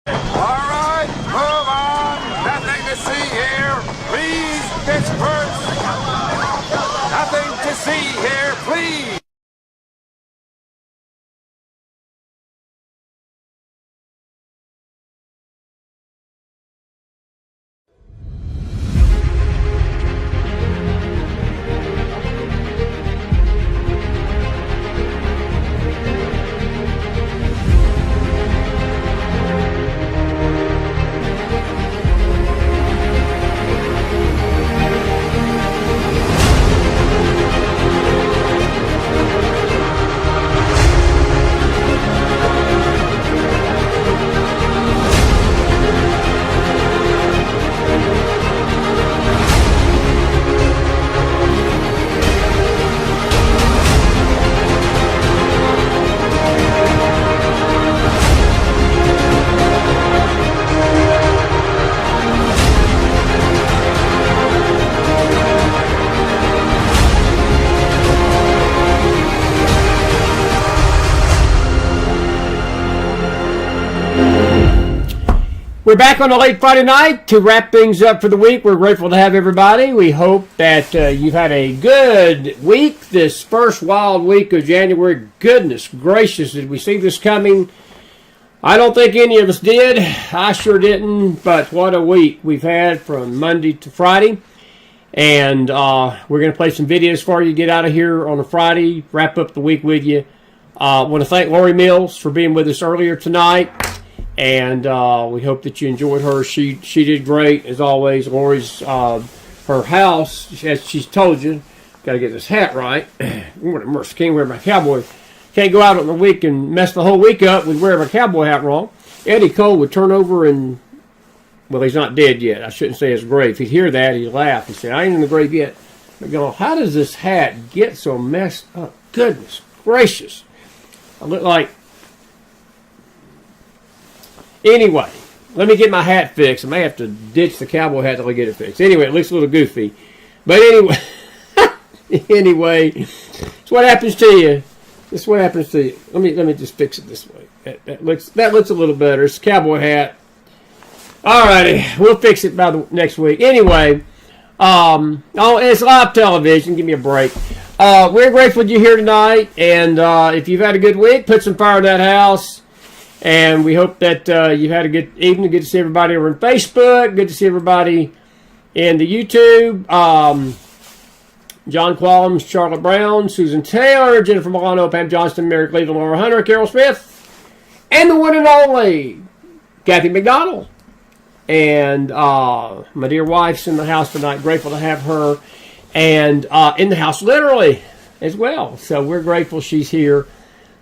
All right, move on. Nothing to see here. Please disperse. Nothing to see here, please. We're back on a late Friday night to wrap things up for the week. We're grateful to have everybody. We hope that you've had a good week, this first wild week of January. Goodness gracious, did we see this coming? I don't think any of us did. I sure didn't, but what a week we've had from Monday to Friday. And we're going to play some videos for you, get out of here on a Friday, wrap up the week with you. I want to thank Lori Mills for being with us earlier tonight. And we hope that you enjoyed her. She did great, as always. Lori's, her house, as she's told you, got to get this hat right. What a mercy, can't wear my cowboy. Can't go out on the week and mess the whole week up with wearing my cowboy hat wrong. Eddie Cole would turn over and, well, he's not dead yet. I shouldn't say his grave. If he'd hear that, he'd laugh. He'd say, I ain't in the grave yet. But go, how does this hat get so messed up? Goodness gracious. I look like... Anyway, let me get my hat fixed. I may have to ditch the cowboy hat till I get it fixed. Anyway, it looks a little goofy. But anyway, it's what happens to you. It's what happens to you. Let me just fix it this way. That looks a little better. It's a cowboy hat. Alrighty, we'll fix it by the next week. Anyway, it's live television. Give me a break. We're grateful you're here tonight, and if you've had a good week, put some fire in that house. And we hope that you've had a good evening. Good to see everybody over on Facebook. Good to see everybody in the YouTube. John Qualms, Charlotte Brown, Susan Taylor, Jennifer Milano, Pam Johnston, Mary Cleveland, Laura Hunter, Carol Smith, and the one and only Kathy McDonald. And my dear wife's in the house tonight. Grateful to have her. And in the house literally as well. So we're grateful she's here.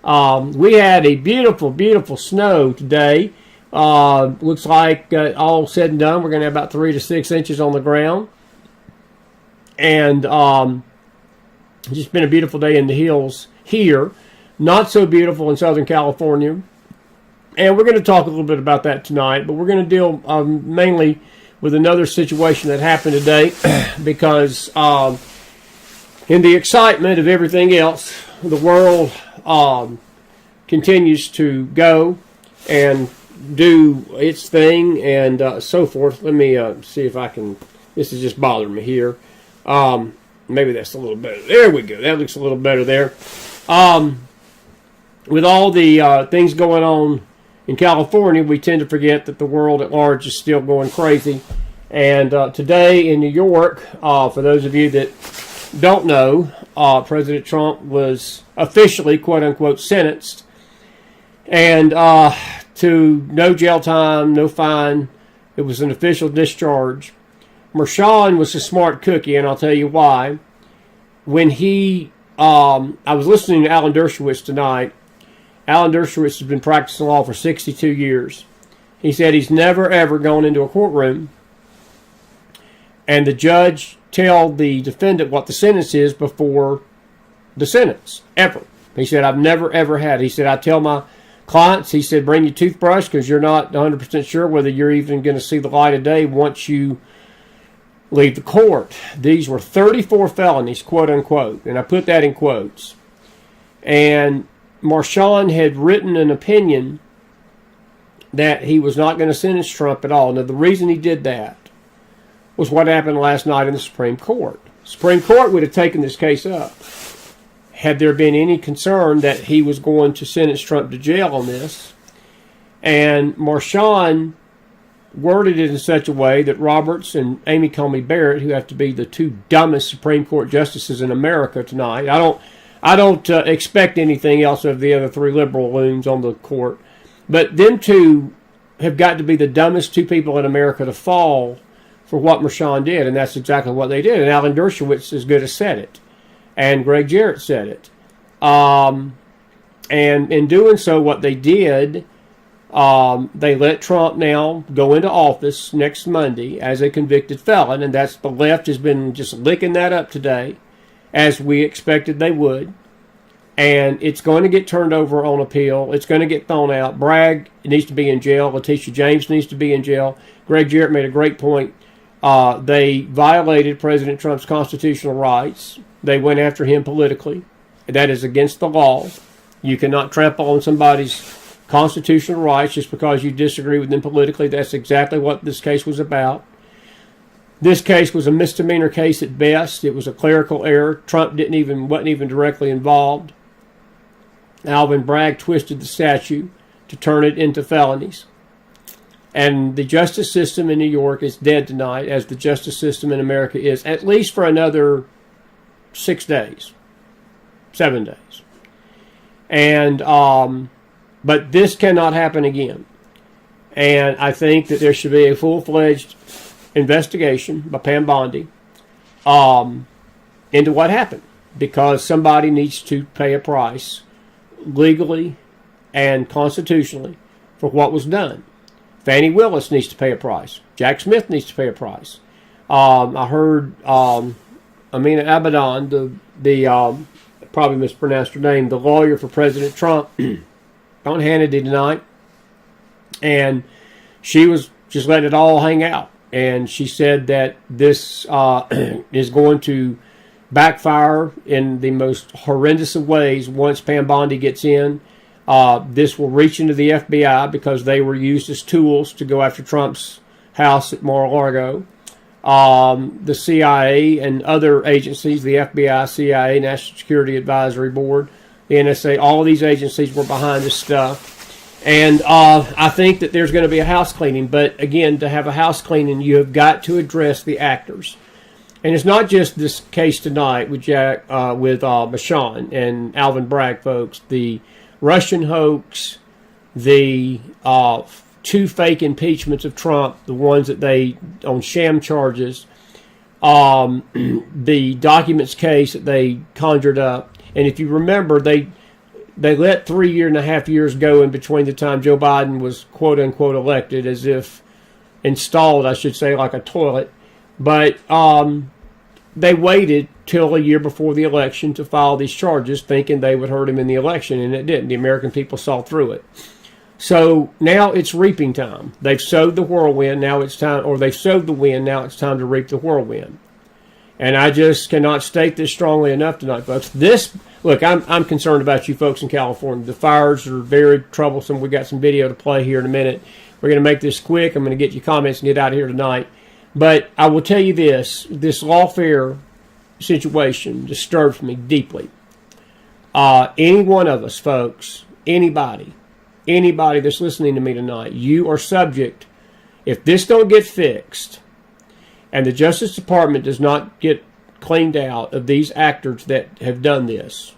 We had a beautiful, beautiful snow today. Looks like all said and done, we're going to have about 3 to 6 inches on the ground. And just been a beautiful day in the hills here. Not so beautiful in Southern California. And we're going to talk a little bit about that tonight. But we're going to deal mainly with another situation that happened today. Because in the excitement of everything else, the world... continues to go and do its thing and so forth. Let me see if I can... This is just bothering me here. Maybe that's a little better. There we go. That looks a little better there. With all the things going on in California, we tend to forget that the world at large is still going crazy. And today in New York, for those of you that don't know, President Trump was officially, quote-unquote, sentenced. And to no jail time, no fine. It was an official discharge. Marshawn was a smart cookie, and I'll tell you why. When he... I was listening to Alan Dershowitz tonight. Alan Dershowitz has been practicing law for 62 years. He said he's never, ever gone into a courtroom and the judge tell the defendant what the sentence is before the sentence, ever. He said, I've never, ever had. He said, I tell my clients, he said, bring your toothbrush because you're not 100% sure whether you're even going to see the light of day once you leave the court. These were 34 felonies, quote unquote, and I put that in quotes. And Marshawn had written an opinion that he was not going to sentence Trump at all. Now, the reason he did that was what happened last night in the Supreme Court. The Supreme Court would have taken this case up had there been any concern that he was going to sentence Trump to jail on this. And Marshawn worded it in such a way that Roberts and Amy Coney Barrett, who have to be the two dumbest Supreme Court justices in America tonight, I don't expect anything else of the other three liberal loons on the court, but them two have got to be the dumbest two people in America to fall for what Marshawn did, and that's exactly what they did. And Alan Dershowitz is good as said it, and Greg Jarrett said it. And in doing so, what they did, they let Trump now go into office next Monday as a convicted felon, and that's the left has been just licking that up today, as we expected they would. And it's going to get turned over on appeal. It's going to get thrown out. Bragg needs to be in jail. Letitia James needs to be in jail. Greg Jarrett made a great point. They violated President Trump's constitutional rights. They went after him politically. That is against the law. You cannot trample on somebody's constitutional rights just because you disagree with them politically. That's exactly what this case was about. This case was a misdemeanor case at best. It was a clerical error. Trump wasn't even directly involved. Alvin Bragg twisted the statute to turn it into felonies. And the justice system in New York is dead tonight, as the justice system in America is, at least for another 6 days, 7 days. And but this cannot happen again. And I think that there should be a full-fledged investigation by Pam Bondi into what happened, because somebody needs to pay a price legally and constitutionally for what was done. Fannie Willis needs to pay a price. Jack Smith needs to pay a price. I heard Amina Abadan, the probably mispronounced her name, the lawyer for President Trump, on Hannity tonight, and she was just letting it all hang out. And she said that this is going to backfire in the most horrendous of ways once Pam Bondi gets in. This will reach into the FBI because they were used as tools to go after Trump's house at Mar-a-Lago. The CIA and other agencies, the FBI, CIA, National Security Advisory Board, the NSA, all of these agencies were behind this stuff. And I think that there's going to be a house cleaning. But again, to have a house cleaning, you have got to address the actors. And it's not just this case tonight with Marshawn and Alvin Bragg, folks. The Russian hoax, the two fake impeachments of Trump, the ones that they on sham charges, the documents case that they conjured up. And if you remember, they let 3.5 years go in between the time Joe Biden was quote unquote elected, as if installed, I should say, like a toilet. But they waited till a year before the election to file these charges, thinking they would hurt him in the election, and it didn't. The American people saw through it. So now it's reaping time. They've sowed the whirlwind, now it's time, or they've sowed the wind, now it's time to reap the whirlwind. And I just cannot state this strongly enough tonight, folks. Look, I'm concerned about you folks in California. The fires are very troublesome. We've got some video to play here in a minute. We're going to make this quick. I'm going to get your comments and get out of here tonight. But I will tell you this Lawfare situation disturbs me deeply. Any one of us, folks, anybody that's listening to me tonight, you are subject, if this don't get fixed and the Justice Department does not get cleaned out of these actors that have done this,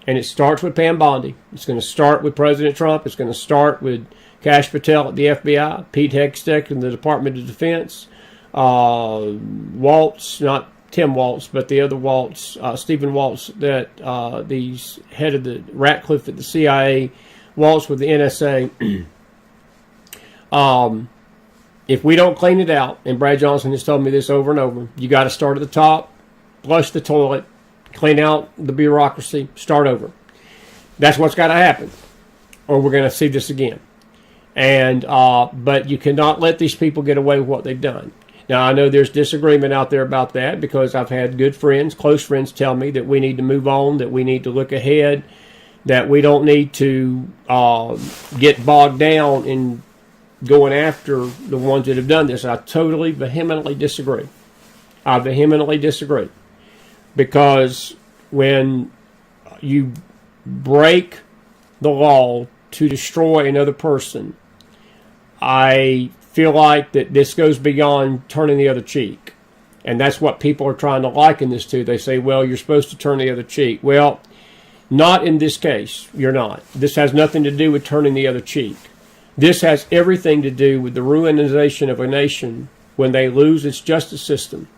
and it starts with Pam Bondi, it's going to start with President Trump, it's going to start with Kash Patel at the FBI, Pete Hegseth in the Department of Defense, Waltz, not Tim Waltz, but the other Waltz, Stephen Waltz, that the head of the Ratcliffe at the CIA, Waltz with the NSA. If we don't clean it out, and Brad Johnson has told me this over and over, you got to start at the top, flush the toilet, clean out the bureaucracy, start over. That's what's got to happen, or we're going to see this again. And but you cannot let these people get away with what they've done. Now, I know there's disagreement out there about that, because I've had good friends, close friends, tell me that we need to move on, that we need to look ahead, that we don't need to get bogged down in going after the ones that have done this. I totally, vehemently disagree. I vehemently disagree. Because when you break the law to destroy another person, I feel like that this goes beyond turning the other cheek. And that's what people are trying to liken this to. They say, well, you're supposed to turn the other cheek. Well, not in this case. You're not. This has nothing to do with turning the other cheek. This has everything to do with the ruinization of a nation when they lose its justice system.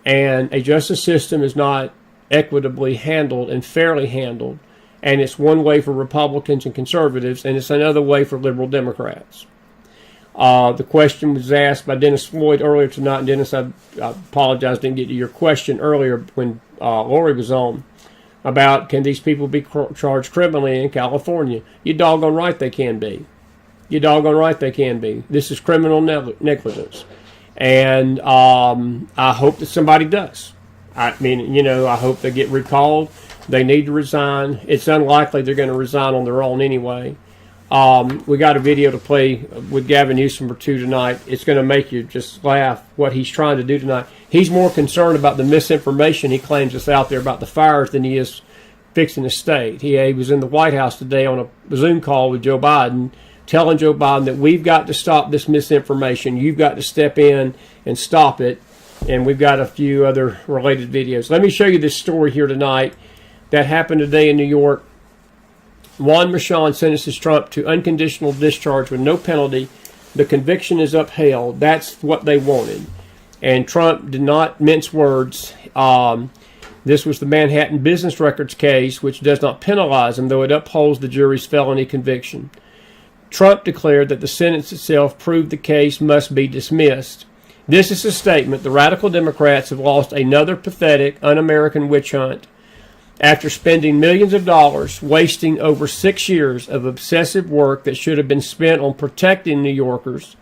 And a justice system is not equitably handled and fairly handled. And it's one way for Republicans and conservatives, and it's another way for liberal Democrats. The question was asked by Dennis Floyd earlier tonight. And Dennis, I apologize, didn't get to your question earlier when Lori was on about can these people be charged criminally in California. You doggone right they can be. You doggone right they can be. This is criminal negligence. And I hope that somebody does. I mean, you know, I hope they get recalled. They need to resign. It's unlikely they're going to resign on their own anyway. We got a video to play with Gavin Newsom or two tonight. It's going to make you just laugh what he's trying to do tonight. He's more concerned about the misinformation he claims is out there about the fires than he is fixing the state. He was in the White House today on a Zoom call with Joe Biden, telling Joe Biden that we've got to stop this misinformation. You've got to step in and stop it. And we've got a few other related videos. Let me show you this story here tonight that happened today in New York. Juan Merchan sentences Trump to unconditional discharge with no penalty. The conviction is upheld. That's what they wanted. And Trump did not mince words. This was the Manhattan Business Records case, which does not penalize him, though it upholds the jury's felony conviction. Trump declared that the sentence itself proved the case must be dismissed. This is a statement. The radical Democrats have lost another pathetic, un-American witch hunt. After spending millions of dollars, wasting over 6 years of obsessive work that should have been spent on protecting New Yorkers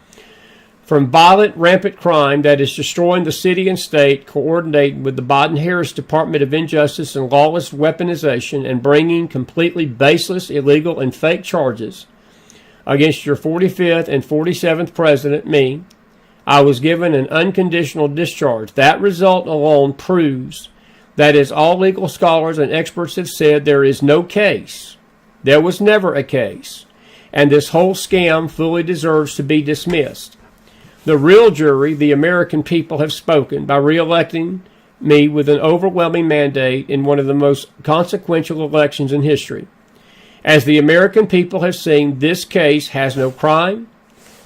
from violent, rampant crime that is destroying the city and state, coordinating with the Biden-Harris Department of Injustice and lawless weaponization, and bringing completely baseless, illegal, and fake charges against your 45th and 47th president, me, I was given an unconditional discharge. That result alone proves that, as all legal scholars and experts have said, there is no case. There was never a case. And this whole scam fully deserves to be dismissed. The real jury, the American people, have spoken by re-electing me with an overwhelming mandate in one of the most consequential elections in history. As the American people have seen, this case has no crime,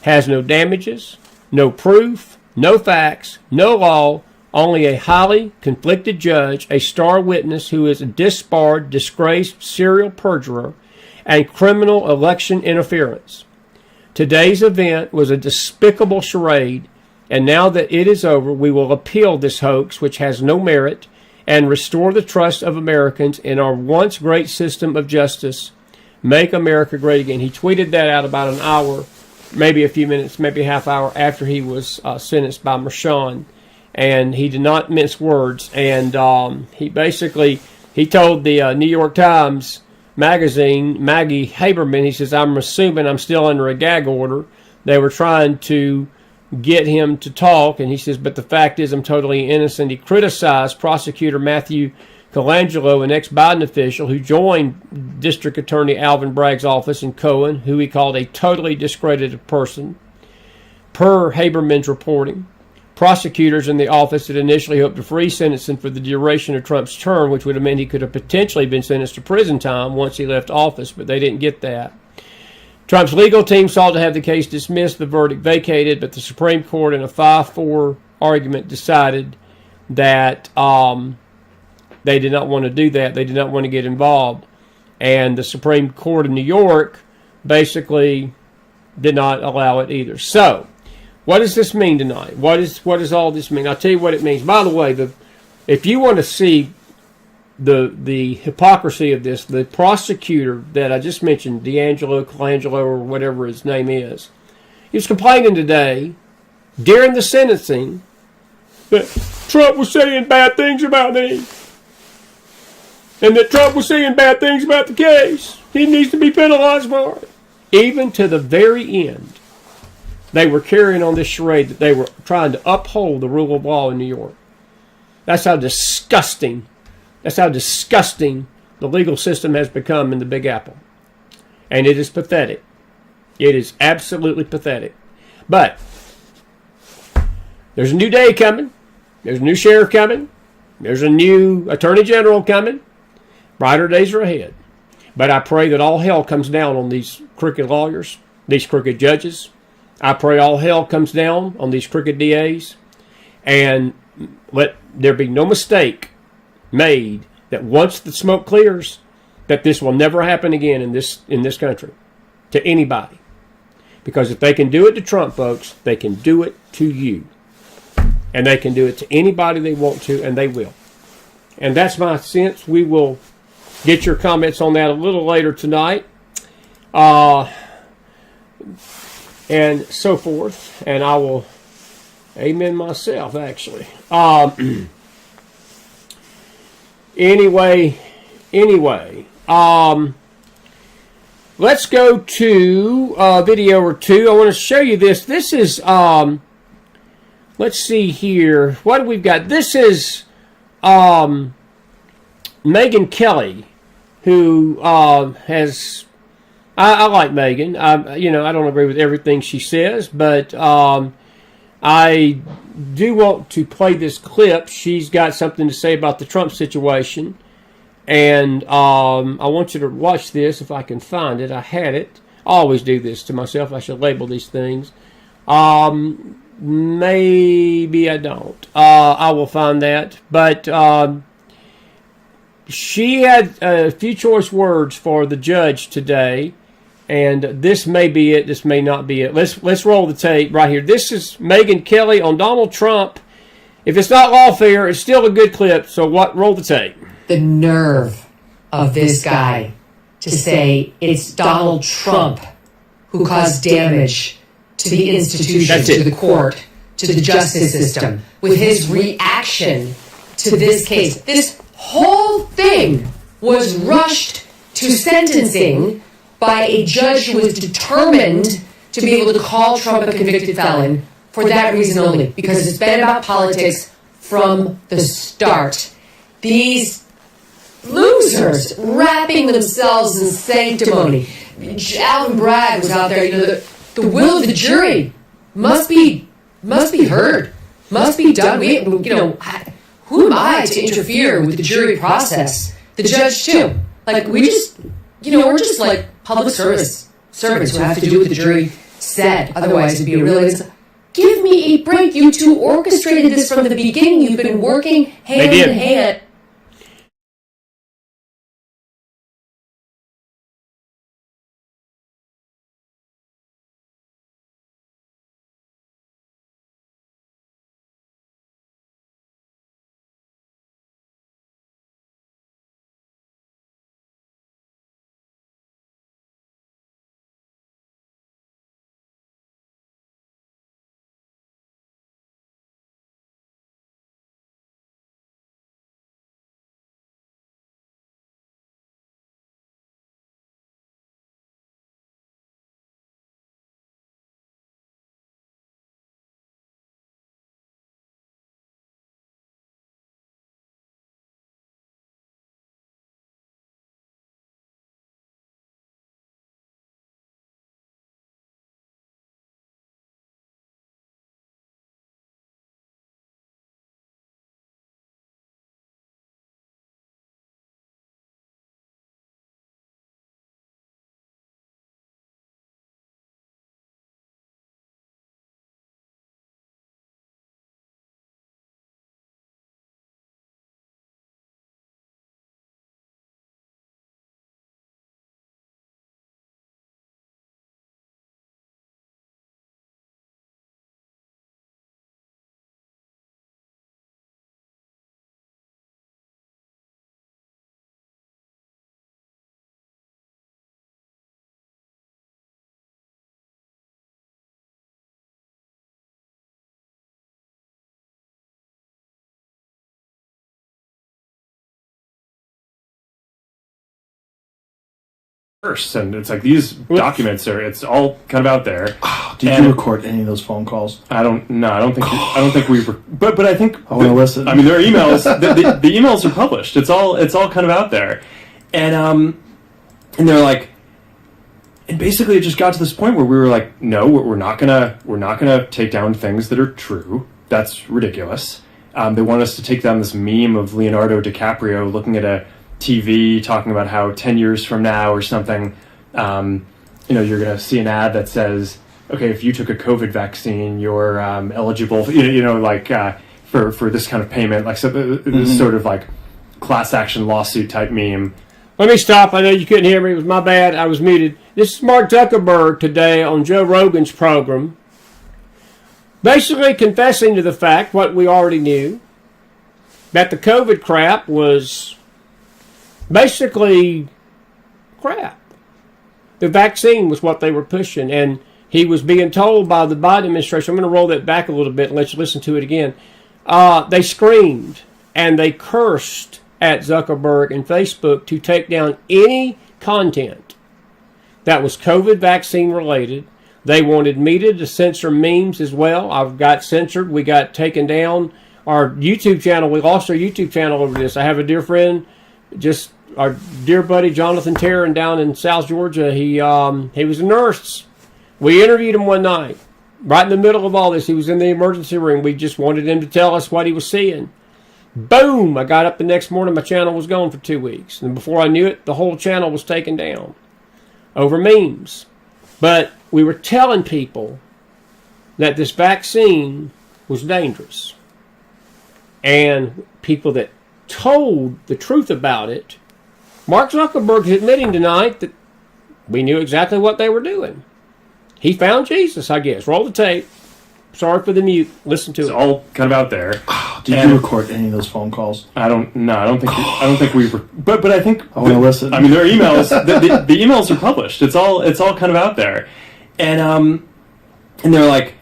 has no damages, no proof, no facts, no law, only a highly conflicted judge, a star witness who is a disbarred, disgraced serial perjurer, and criminal election interference. Today's event was a despicable charade, and now that it is over, we will appeal this hoax, which has no merit, and restore the trust of Americans in our once great system of justice. Make America great again. He tweeted that out about an hour, maybe a few minutes, maybe a half hour after he was sentenced by Merchan. And he did not mince words. And he told the New York Times magazine, Maggie Haberman, he says, I'm assuming I'm still under a gag order. They were trying to get him to talk. And he says, but the fact is I'm totally innocent. He criticized prosecutor Matthew Colangelo, an ex-Biden official who joined District Attorney Alvin Bragg's office in Cohen, who he called a totally discredited person. Per Haberman's reporting, prosecutors in the office had initially hoped to freeze sentencing for the duration of Trump's term, which would have meant he could have potentially been sentenced to prison time once he left office, but they didn't get that. Trump's legal team sought to have the case dismissed, the verdict vacated, but the Supreme Court in a 5-4 argument decided that they did not want to do that. They did not want to get involved. And the Supreme Court of New York basically did not allow it either. So, what does this mean tonight? What does all this mean? I'll tell you what it means. By the way, if you want to see the hypocrisy of this, the prosecutor that I just mentioned, Colangelo, or whatever his name is, he was complaining today during the sentencing that Trump was saying bad things about me. And that Trump was saying bad things about the case. He needs to be penalized for it. Even to the very end. they were carrying on this charade that they were trying to uphold the rule of law in New York. That's how disgusting the legal system has become in the Big Apple. And it is pathetic. It is absolutely pathetic. But there's a new day coming. There's a new sheriff coming. There's a new attorney general coming. Brighter days are ahead. But I pray that all hell comes down on these crooked lawyers, these crooked judges. I pray all hell comes down on these crooked DAs. And let there be no mistake made that once the smoke clears, that this will never happen again in this country to anybody. Because if they can do it to Trump, folks, they can do it to you. And they can do it to anybody they want to, and they will. And that's my sense. We will get your comments on that a little later tonight. And so forth. And I will amen myself, actually. Anyway, let's go to a video or two. I want to show you this. This is, let's see here. What do we've got? This is Megyn Kelly, who has, I like Megyn. I don't agree with everything she says, but I do want to play this clip. She's got something to say about the Trump situation. And I want you to watch this if I can find it. I had it. I always do this to myself. I should label these things. Maybe I don't. I will find that. But she had a few choice words for the judge today. And this may be it. This may not be it. Let's roll the tape right here. This is Megyn Kelly on Donald Trump. If it's not lawfare, it's still a good clip. So roll the tape. The nerve of this guy to say it's Donald Trump who caused damage to the institution, to the court, to the justice system, with his reaction to this case. This whole thing was rushed to sentencing by a judge who was determined to be able to call Trump a convicted felon for that reason only, because it's been about politics from the start. These losers wrapping themselves in sanctimony. Alvin Bragg was out there, the will of the jury must be heard, must be done. Who am I to interfere with the jury process? The judge too. We're just like public servants who have to do what the jury said. Otherwise, it'd be a really. Give me a break. You two orchestrated this from the beginning. You've been working hand in hand. And it's like these documents it's all kind of out there. Did you record any of those phone calls? I don't think we were, but I think I want to listen. I mean, there are emails. the emails are published. It's all kind of out there, and they're like, and basically it just got to this point where we were like, no, we're not gonna take down things that are true. That's ridiculous. They want us to take down this meme of Leonardo DiCaprio looking at a TV talking about how 10 years from now or something, you're going to see an ad that says, okay, if you took a COVID vaccine, you're eligible, for this kind of payment, like this sort of like class action lawsuit type meme. Let me stop. I know you couldn't hear me. It was my bad. I was muted. This is Mark Zuckerberg today on Joe Rogan's program, basically confessing to the fact, what we already knew, that the COVID crap was basically crap. The vaccine was what they were pushing, and he was being told by the Biden administration, I'm going to roll that back a little bit and let you listen to it again. They screamed and they cursed at Zuckerberg and Facebook to take down any content that was COVID vaccine related. They wanted Meta to censor memes as well. I've got censored. We got taken down. Our YouTube channel, we lost our YouTube channel over this. I have a dear friend, just our dear buddy Jonathan Tarrant down in South Georgia. He was a nurse. We interviewed him one night, right in the middle of all this. He was in the emergency room. We just wanted him to tell us what he was seeing. Boom! I got up the next morning. My channel was gone for 2 weeks. And before I knew it, the whole channel was taken down over memes. But we were telling people that this vaccine was dangerous. And people that told the truth about it, Mark Zuckerberg is admitting tonight that we knew exactly what they were doing. He found Jesus, I guess. Roll the tape. Sorry for the mute. Listen to it. It's all kind of out there. Did you record any of those phone calls? I don't think we were, but I think I want to listen. I mean, there are emails. the emails are published. It's all kind of out there, and they're like,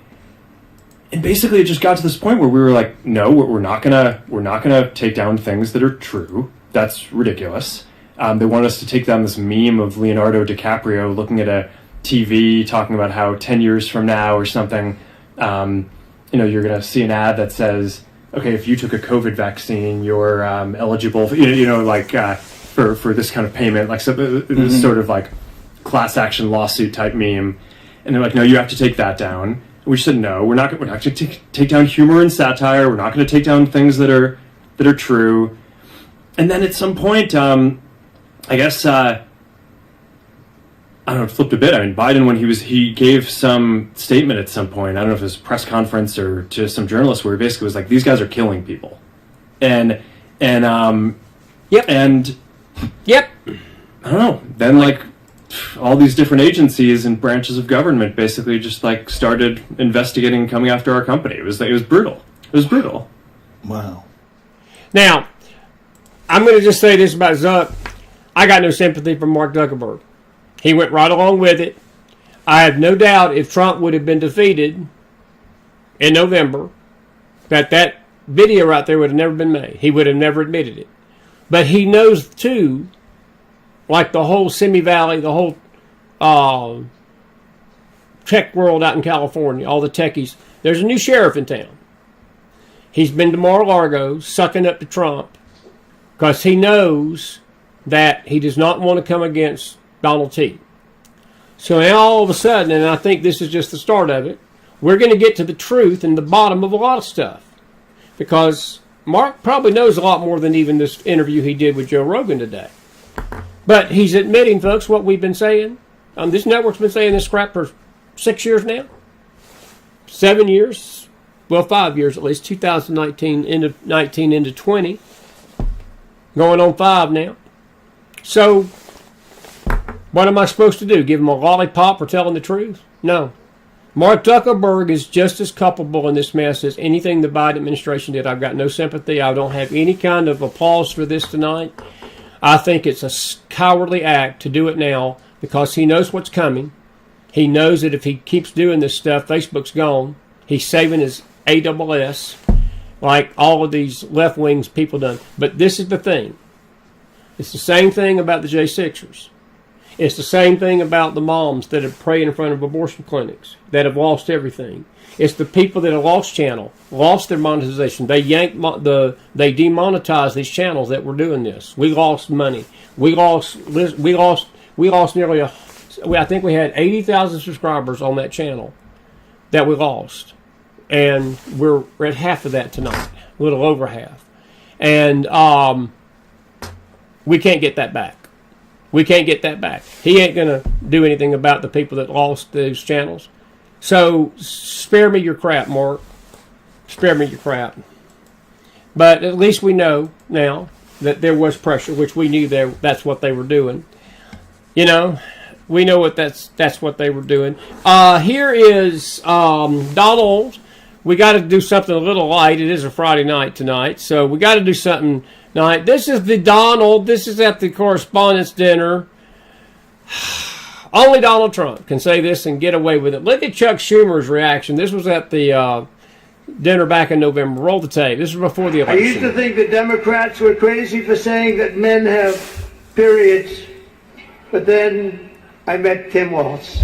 and basically it just got to this point where we were like, no, we're not gonna take down things that are true. That's ridiculous. They want us to take down this meme of Leonardo DiCaprio looking at a TV talking about how 10 years from now or something, you're going to see an ad that says, okay, if you took a COVID vaccine, you're eligible, for this kind of payment, like this sort of like class action lawsuit type meme. And they're like, no, you have to take that down. And we said, no, we're not going to take down humor and satire. We're not going to take down things that are true. And then at some point, I guess, I don't know, it flipped a bit. I mean, Biden, when he gave some statement at some point, I don't know if it was a press conference or to some journalists, where he basically was like, these guys are killing people. Yep. And I don't know. Then like all these different agencies and branches of government basically just like started investigating, coming after our company. It was brutal. It was brutal. Wow. Now, I'm going to just say this about Zuck. I got no sympathy for Mark Zuckerberg. He went right along with it. I have no doubt if Trump would have been defeated in November, that video right there would have never been made. He would have never admitted it. But he knows, too, like the whole Simi Valley, the whole tech world out in California, all the techies, there's a new sheriff in town. He's been to Mar-a-Lago sucking up to Trump because he knows that he does not want to come against Donald T. So now all of a sudden, and I think this is just the start of it, we're going to get to the truth and the bottom of a lot of stuff. Because Mark probably knows a lot more than even this interview he did with Joe Rogan today. But he's admitting, folks, what we've been saying. This network's been saying this crap for 6 years now. 7 years. Well, 5 years at least. 2019 into 19 into 20. Going on 5 now. So what am I supposed to do? Give him a lollipop for telling the truth? No. Mark Zuckerberg is just as culpable in this mess as anything the Biden administration did. I've got no sympathy. I don't have any kind of applause for this tonight. I think it's a cowardly act to do it now because he knows what's coming. He knows that if he keeps doing this stuff, Facebook's gone. He's saving his AWS like all of these left-wings people done. But this is the thing. It's the same thing about the J6ers. It's the same thing about the moms that have prayed in front of abortion clinics, that have lost everything. It's the people that have lost channel, lost their monetization. They they demonetized these channels that were doing this. We lost money. We lost nearly I think we had 80,000 subscribers on that channel that we lost. And we're at half of that tonight, a little over half. And we can't get that back. We can't get that back. He ain't going to do anything about the people that lost those channels. So spare me your crap, Mark. Spare me your crap. But at least we know now that there was pressure, which we knew that's what they were doing. You know, we know that's what they were doing. Here is Donald. We got to do something a little light. It is a Friday night tonight, so we got to do something tonight. This is the Donald. This is at the correspondence dinner. Only Donald Trump can say this and get away with it. Look at Chuck Schumer's reaction. This was at the dinner back in November. Roll the tape. This was before the election. I used to think the Democrats were crazy for saying that men have periods, but then I met Tim Walz.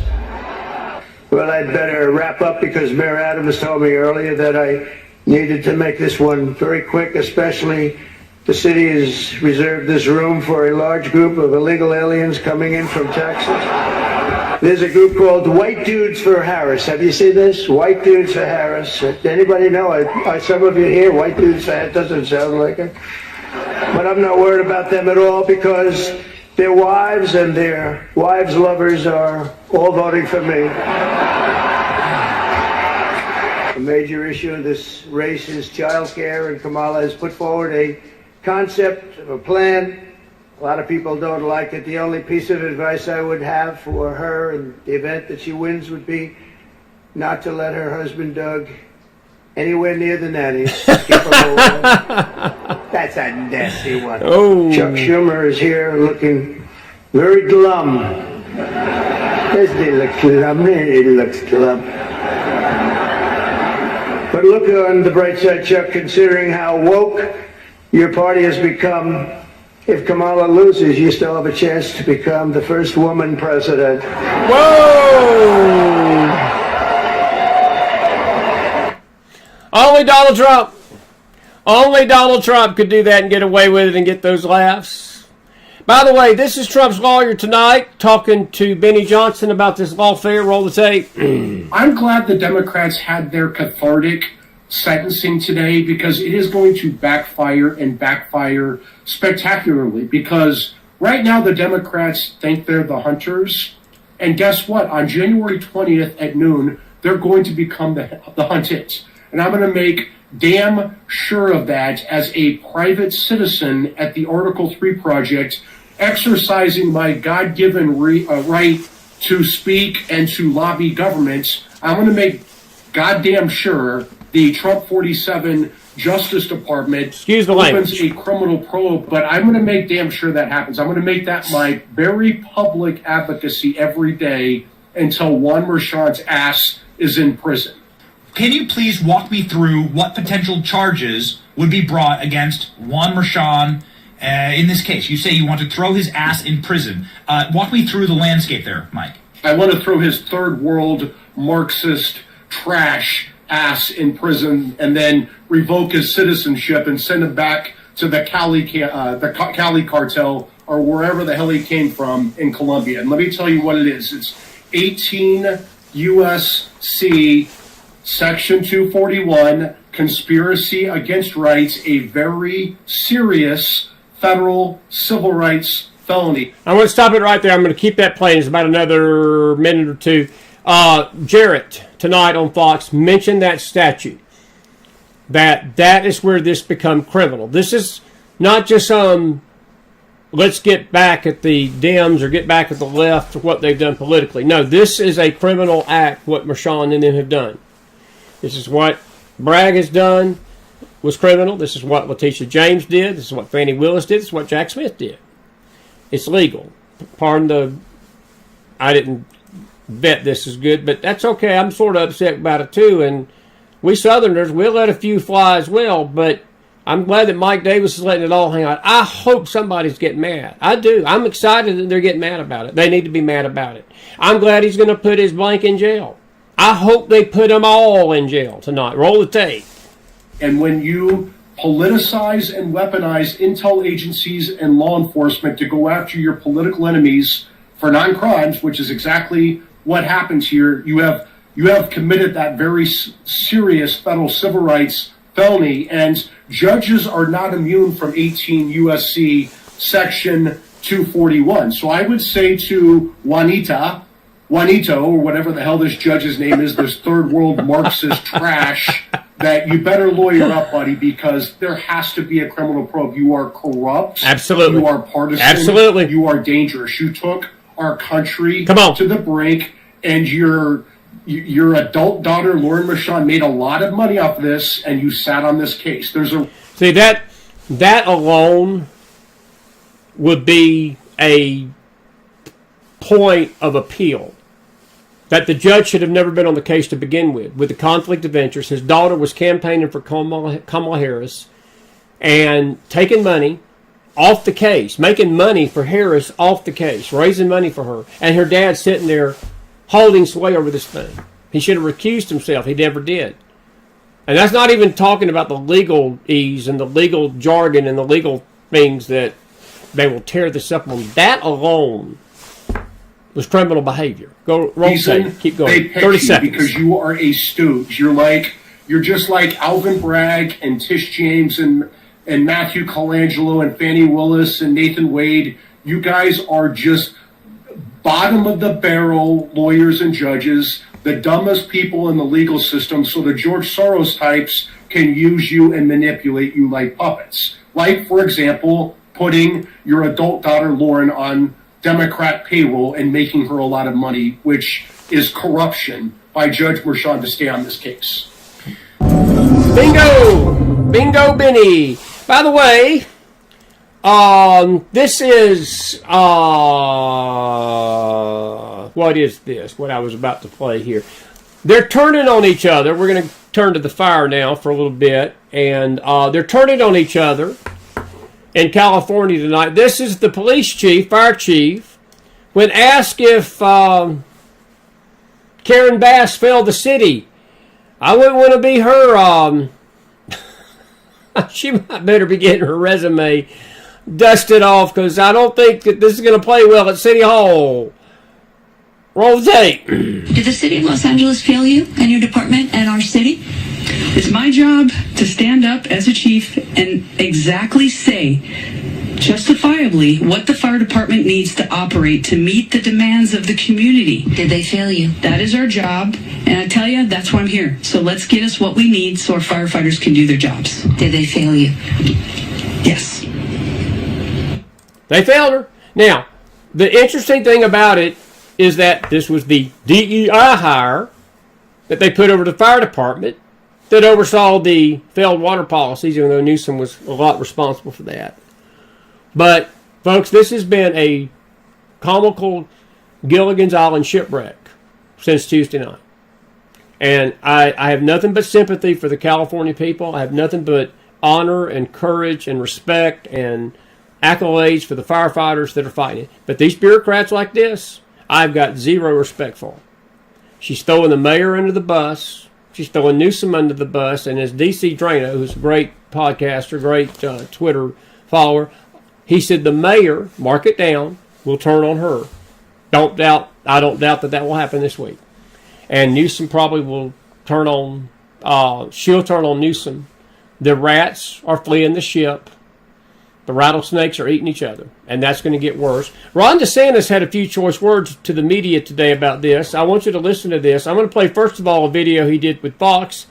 Well, I'd better wrap up because Mayor Adams told me earlier that I needed to make this one very quick, especially the city has reserved this room for a large group of illegal aliens coming in from Texas. There's a group called White Dudes for Harris. Have you seen this? White Dudes for Harris. Anybody know? Are some of you here? White Dudes for Harris. Doesn't sound like it. But I'm not worried about them at all because their wives and their wives' lovers are all voting for me. A major issue in this race is child care, and Kamala has put forward a concept of a plan. A lot of people don't like it. The only piece of advice I would have for her in the event that she wins would be not to let her husband, Doug, anywhere near the nannies. Keep them away. That's a nasty one. Oh. Chuck Schumer is here looking very glum. Doesn't he look glum? He looks glum. But look on the bright side, Chuck, considering how woke your party has become. If Kamala loses, you still have a chance to become the first woman president. Whoa! Only Donald Trump. Only Donald Trump could do that and get away with it and get those laughs. By the way, this is Trump's lawyer tonight talking to Benny Johnson about this lawfare. Roll the tape. I'm glad the Democrats had their cathartic sentencing today because it is going to backfire and backfire spectacularly because right now the Democrats think they're the hunters. And guess what? On January 20th at noon, they're going to become the hunted. And I'm going to make damn sure of that as a private citizen at the Article 3 Project, exercising my God-given right to speak and to lobby governments. I'm going to make goddamn sure the Trump 47 Justice Department opens a criminal probe, but I'm going to make damn sure that happens. I'm going to make that my very public advocacy every day until Juan Merchan's ass is in prison. Can you please walk me through what potential charges would be brought against Juan Merchan in this case? You say you want to throw his ass in prison. Walk me through the landscape there, Mike. I want to throw his third world Marxist trash ass in prison and then revoke his citizenship and send him back to the Cali cartel or wherever the hell he came from in Colombia. And let me tell you what it is. It's 18 U.S.C. Section 241, conspiracy against rights, a very serious federal civil rights felony. I want to stop it right there. I'm going to keep that playing. It's about another minute or two. Jarrett, tonight on Fox, mentioned that statute. That is where this becomes criminal. This is not just let's get back at the Dems or get back at the left for what they've done politically. No, this is a criminal act, what Merchan and them have done. This is what Bragg has done, was criminal. This is what Letitia James did. This is what Fannie Willis did. This is what Jack Smith did. It's legal. I didn't bet this is good, but that's okay. I'm sort of upset about it too. And we Southerners, we'll let a few fly as well, but I'm glad that Mike Davis is letting it all hang out. I hope somebody's getting mad. I do. I'm excited that they're getting mad about it. They need to be mad about it. I'm glad he's going to put his blank in jail. I hope they put them all in jail tonight. Roll the tape. And when you politicize and weaponize intel agencies and law enforcement to go after your political enemies for non-crimes, which is exactly what happens here, you have committed that very serious federal civil rights felony, and judges are not immune from 18 USC section 241. So I would say to Juanito, or whatever the hell this judge's name is, this third world Marxist trash, that you better lawyer up, buddy, because there has to be a criminal probe. You are corrupt. Absolutely. You are partisan. Absolutely. You are dangerous. You took our country Come on. to the brink, and your adult daughter, Lauren Michon, made a lot of money off this, and you sat on this case. See, that alone would be a point of appeal. That the judge should have never been on the case to begin with the conflict of interest. His daughter was campaigning for Kamala Harris and taking money off the case, making money for Harris off the case, raising money for her, and her dad sitting there holding sway over this thing. He should have recused himself. He never did. And that's not even talking about the legalese and the legal jargon and the legal things that they will tear this up on. That alone was criminal behavior. Go roll tape. Keep going. 30 seconds. Because you are a stooge. You're just like Alvin Bragg and Tish James and Matthew Colangelo and Fannie Willis and Nathan Wade. You guys are just bottom of the barrel lawyers and judges, the dumbest people in the legal system, so the George Soros types can use you and manipulate you like puppets. Like, for example, putting your adult daughter Lauren on Democrat payroll and making her a lot of money, which is corruption by Judge Mershon to stay on this case. Bingo! Bingo Benny! By the way, this is, what is this? What I was about to play here. They're turning on each other. We're going to turn to the fire now for a little bit. And they're turning on each other in California tonight. This is the police chief, fire chief, when asked if Karen Bass failed the city. I wouldn't want to be her. She might better be getting her resume dusted off, because I don't think that this is going to play well at City Hall. Roll the tape. Did the city of Los Angeles fail you and your department and our city? It's my job to stand up as a chief and exactly say, justifiably, what the fire department needs to operate to meet the demands of the community. Did they fail you? That is our job, and I tell you, that's why I'm here. So let's get us what we need so our firefighters can do their jobs. Did they fail you? Yes. They failed her. Now, the interesting thing about it is that this was the DEI hire that they put over the fire department that oversaw the failed water policies, even though Newsom was a lot responsible for that. But, folks, this has been a comical Gilligan's Island shipwreck since Tuesday night. And I have nothing but sympathy for the California people. I have nothing but honor and courage and respect and accolades for the firefighters that are fighting it. But these bureaucrats like this, I've got zero respect for. She's throwing the mayor under the bus. She's throwing Newsom under the bus. And as DC Drano, who's a great podcaster, great Twitter follower, he said the mayor, mark it down, will turn on her. I don't doubt that will happen this week. And Newsom probably will turn on, she'll turn on Newsom. The rats are fleeing the ship. The rattlesnakes are eating each other. And that's going to get worse. Ron DeSantis had a few choice words to the media today about this. I want you to listen to this. I'm going to play, first of all, a video he did with Fox.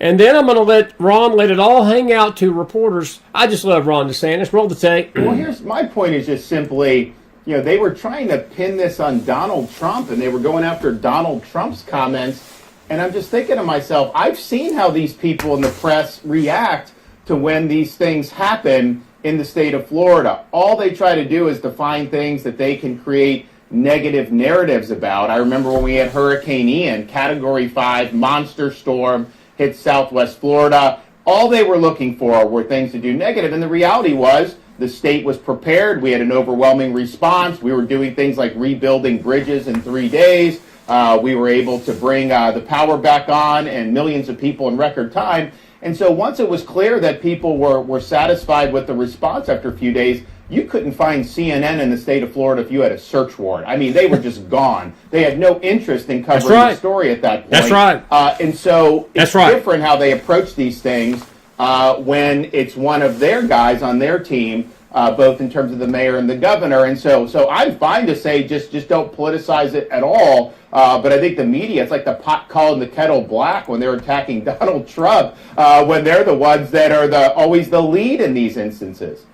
And then I'm going to let Ron let it all hang out to reporters. I just love Ron DeSantis. Roll the tape. Well, here's my point is just simply, they were trying to pin this on Donald Trump, and they were going after Donald Trump's comments. And I'm just thinking to myself, I've seen how these people in the press react to when these things happen in the state of Florida. All they try to do is to find things that they can create negative narratives about. I remember when we had Hurricane Ian, Category 5, monster storm, hit Southwest Florida. all they were looking for were things to do negative. And the reality was the state was prepared. We had an overwhelming response. We were doing things like rebuilding bridges in 3 days. We were able to bring the power back on and millions of people in record time. And so once it was clear that people were satisfied with the response after a few days, you couldn't find CNN in the state of Florida if you had a search warrant. I mean, they were just gone. They had no interest in covering the story at that point. That's right. And so it's different how they approach these things when it's one of their guys on their team, both in terms of the mayor and the governor. And so I'm fine to say just don't politicize it at all. But I think the media, it's like the pot calling the kettle black when they're attacking Donald Trump, when they're the ones that are always the lead in these instances.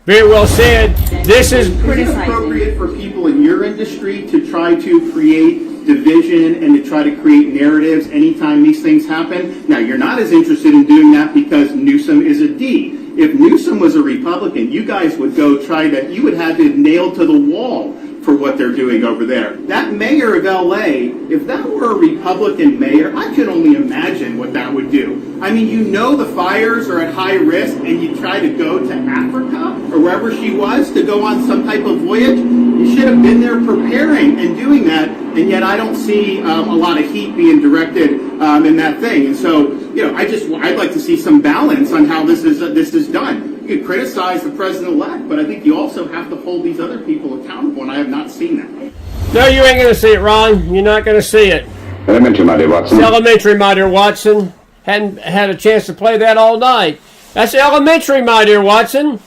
Very well said. Is it appropriate for people in your industry to try to create division and to try to create narratives anytime these things happen? Now, you're not as interested in doing that because Newsom is a D. If Newsom was a Republican, you guys would you would have it nailed to the wall for what they're doing over there. That mayor of LA, if that were a Republican mayor, I can only imagine what that would do. I mean, you know the fires are at high risk and you try to go to Africa or wherever she was to go on some type of voyage. You should have been there preparing and doing that, and yet I don't see a lot of heat being directed in that thing. And so, I'd like to see some balance on how this is done. You can criticize the president-elect, but I think you also have to hold these other people accountable, and I have not seen that. No, you ain't going to see it, Ron. You're not going to see it. Elementary, my dear Watson. It's elementary, my dear Watson. Hadn't had a chance to play that all night. That's elementary, my dear Watson.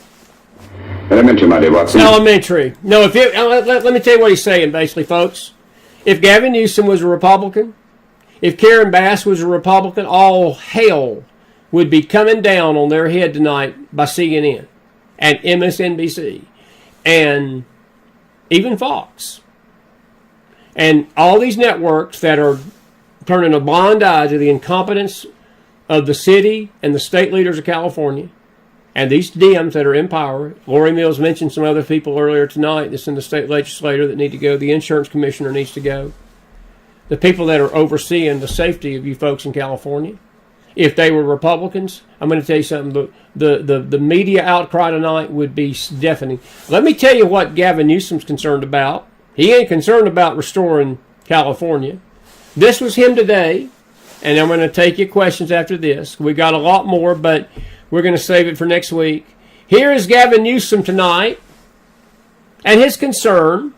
Elementary, my dear Watson. Elementary. No, let me tell you what he's saying, basically, folks. If Gavin Newsom was a Republican, if Karen Bass was a Republican, all hell would be coming down on their head tonight by CNN and MSNBC and even Fox. And all these networks that are turning a blind eye to the incompetence of the city and the state leaders of California and these Dems that are in power. Lori Mills mentioned some other people earlier tonight that's in the state legislature that need to go. The insurance commissioner needs to go. The people that are overseeing the safety of you folks in California. If they were Republicans, I'm going to tell you something, the media outcry tonight would be deafening. Let me tell you what Gavin Newsom's concerned about. He ain't concerned about restoring California. This was him today, and I'm going to take your questions after this. We got a lot more, but we're going to save it for next week. Here is Gavin Newsom tonight and his concern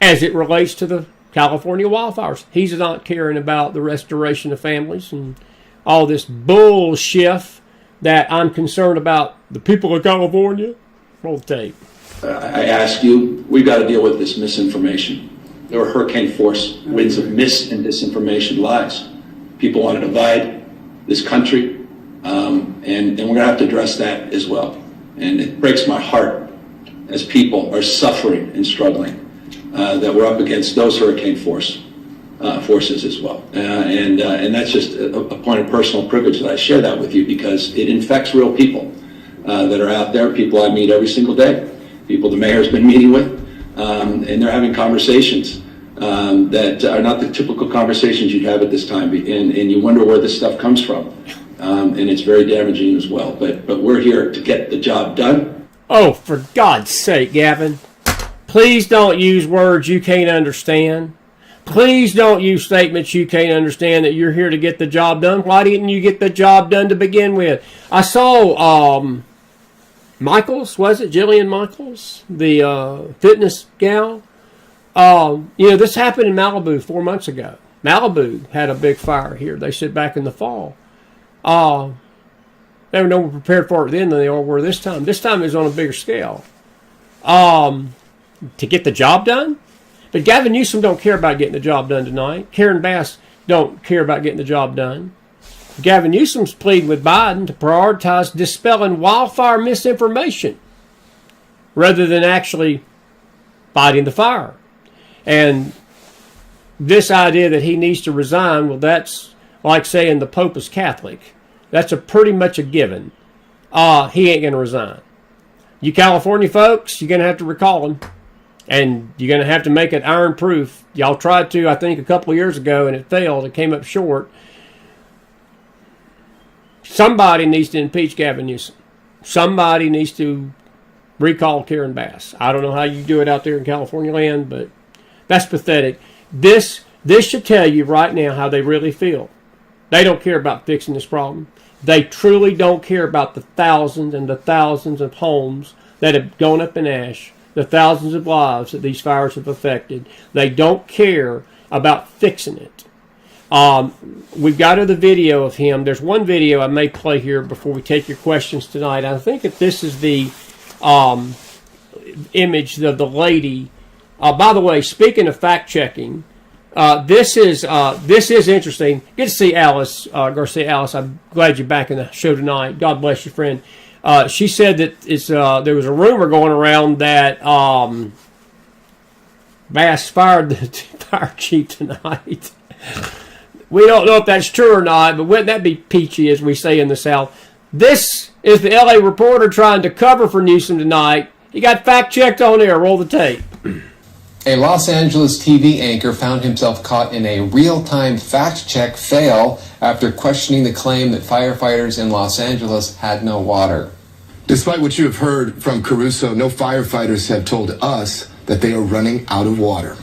as it relates to the California wildfires. He's not caring about the restoration of families and all this bullshit that I'm concerned about the people of California. Roll the tape. I ask you, we've got to deal with this misinformation. There are hurricane force winds of mis and disinformation, lies. People want to divide this country, and we're going to have to address that as well. And it breaks my heart as people are suffering and struggling that we're up against those hurricane forces as well. And that's just a point of personal privilege that I share that with you because it infects real people that are out there, people I meet every single day, people the mayor's been meeting with, and they're having conversations that are not the typical conversations you'd have at this time, and you wonder where this stuff comes from. And it's very damaging as well. But we're here to get the job done. Oh, for God's sake, Gavin. Please don't use words you can't understand. Please don't use statements you can't understand that you're here to get the job done. Why didn't you get the job done to begin with? I saw Michaels, was it? Jillian Michaels, the fitness gal. This happened in Malibu 4 months ago. Malibu had a big fire here. They said back in the fall. They were no more prepared for it then than they were this time. This time it was on a bigger scale. To get the job done? But Gavin Newsom don't care about getting the job done tonight. Karen Bass don't care about getting the job done. Gavin Newsom's pleading with Biden to prioritize dispelling wildfire misinformation rather than actually fighting the fire. And this idea that he needs to resign, well, that's like saying the Pope is Catholic. That's pretty much a given. He ain't going to resign. You California folks, you're going to have to recall him. And you're going to have to make it iron proof. Y'all tried to, I think, a couple of years ago, and it failed. It came up short. Somebody needs to impeach Gavin Newsom. Somebody needs to recall Karen Bass. I don't know how you do it out there in California land, but that's pathetic. This should tell you right now how they really feel. They don't care about fixing this problem. They truly don't care about the thousands and the thousands of homes that have gone up in ash, the thousands of lives that these fires have affected. They don't care about fixing it. We've got the video of him. There's one video I may play here before we take your questions tonight. I think that this is the image of the lady. By the way, speaking of fact checking, this is interesting. Good to see Alice Garcia. Alice, I'm glad you're back in the show tonight. God bless you, friend. She said that there was a rumor going around that Bass fired the fire chief tonight. We don't know if that's true or not, but wouldn't that be peachy, as we say in the South? This is the LA Reporter trying to cover for Newsom tonight. He got fact-checked on air. Roll the tape. A Los Angeles TV anchor found himself caught in a real-time fact-check fail after questioning the claim that firefighters in Los Angeles had no water. Despite what you have heard from Caruso, no firefighters have told us that they are running out of water.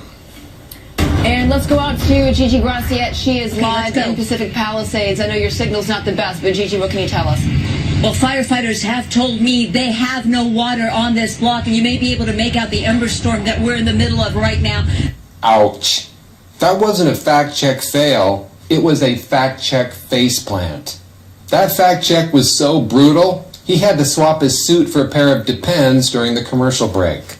And let's go out to Gigi Graciette. She is live in Pacific Palisades. I know your signal's not the best, but Gigi, what can you tell us? Well, firefighters have told me they have no water on this block, and you may be able to make out the ember storm that we're in the middle of right now. Ouch. That wasn't a fact-check fail. It was a fact-check faceplant. That fact-check was so brutal, he had to swap his suit for a pair of Depends during the commercial break.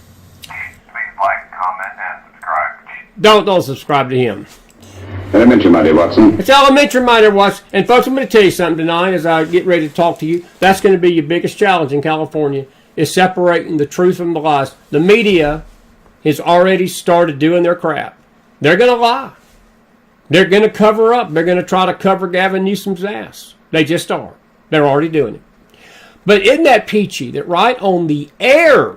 Don't subscribe to him. Elementary, my dear Watson. It's elementary, my dear Watson. And folks, I'm going to tell you something tonight as I get ready to talk to you. That's going to be your biggest challenge in California, is separating the truth from the lies. The media has already started doing their crap. They're going to lie. They're going to cover up. They're going to try to cover Gavin Newsom's ass. They just are. They're already doing it. But isn't that peachy that right on the air,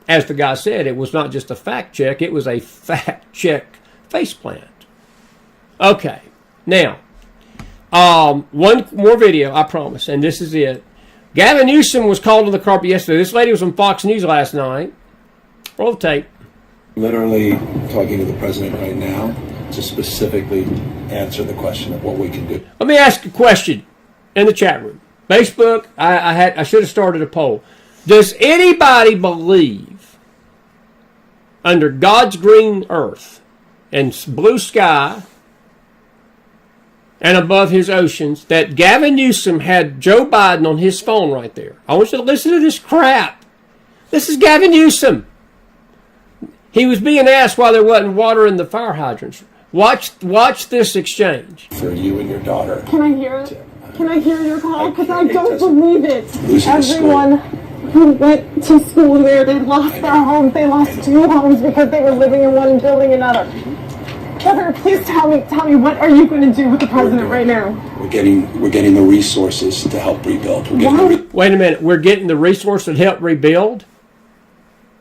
as the guy said, it was not just a fact check, it was a fact check faceplant. Okay, now, one more video, I promise, and this is it. Gavin Newsom was called on the carpet yesterday. This lady was on Fox News last night. Roll the tape. Literally talking to the president right now to specifically answer the question of what we can do. Let me ask a question in the chat room. Facebook, I should have started a poll. Does anybody believe under God's green earth and blue sky and above his oceans that Gavin Newsom had Joe Biden on his phone right there? I want you to listen to this crap. This is Gavin Newsom. He was being asked why there wasn't water in the fire hydrants. Watch this exchange. For you and your daughter. Can I hear it? Can I hear your call? Because I don't believe it. Losing Everyone who went to school there, they lost their homes. They lost 2 homes because they were living in one and building another. Governor, please tell me, what are you going to do with the president right now? We're getting the resources to help rebuild. Wait a minute. We're getting the resources to help rebuild?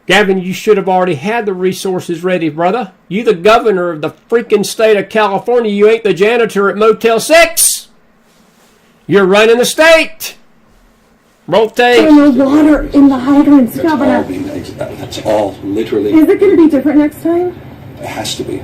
Gavin, you should have already had the resources ready, brother. You the governor of the freaking state of California. You ain't the janitor at Motel 6. You're running the state. Roll tape. There's no water in the hydrants, Governor. That's all literally. Is it going to be different next time? It has to be.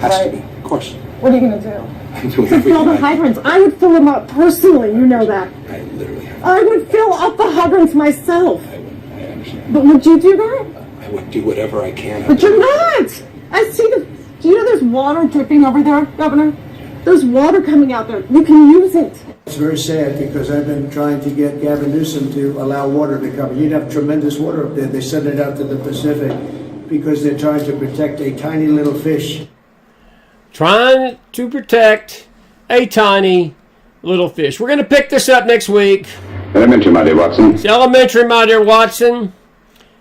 Has to be. Of course. What are you going to do? I'm doing To everything fill the I hydrants. I would fill them up personally. You know that. I literally have. I would fill up the hydrants myself. I understand. But would you do that? I would do whatever I can. But you're not. I see the. Do you know there's water dripping over there, Governor? There's water coming out there. You can use it. It's very sad because I've been trying to get Gavin Newsom to allow water to come. You'd have tremendous water up there. They send it out to the Pacific because they're trying to protect a tiny little fish. Trying to protect a tiny little fish. We're going to pick this up next week. Elementary, my dear Watson. It's elementary, my dear Watson.